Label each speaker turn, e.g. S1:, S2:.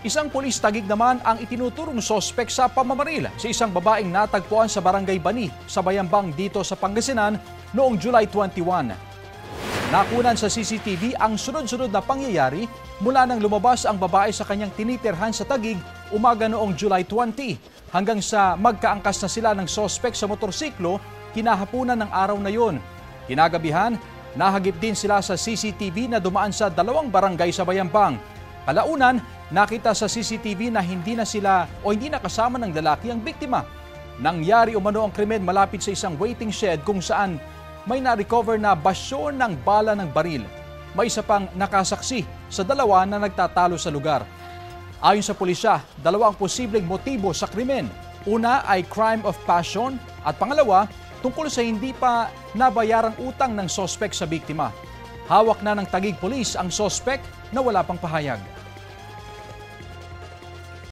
S1: Isang pulis Taguig naman ang itinuturong sospek sa pamamaril sa isang babaeng natagpuan sa Barangay Bani sa Bayambang dito sa Pangasinan noong July 21. Nakunan sa CCTV ang sunod-sunod na pangyayari mula nang lumabas ang babae sa kanyang tinitirhan sa Taguig umaga noong July 20 hanggang sa magkaangkas na sila ng sospek sa motorsiklo kinahapunan ng araw na yon. Kinagabihan, nahagip din sila sa CCTV na dumaan sa dalawang barangay sa Bayambang. Kalaunan, nakita sa CCTV na hindi na kasama ng lalaki ang biktima. Nangyari umano ang krimen malapit sa isang waiting shed kung saan may na-recover na basyon ng bala ng baril. May isa pang nakasaksi sa dalawa na nagtatalo sa lugar. Ayon sa pulisya, dalawa ang posibleng motibo sa krimen. Una ay crime of passion at pangalawa, tungkol sa hindi pa nabayarang utang ng sospek sa biktima. Hawak na ng Taguig Police ang sospek na wala pang pahayag.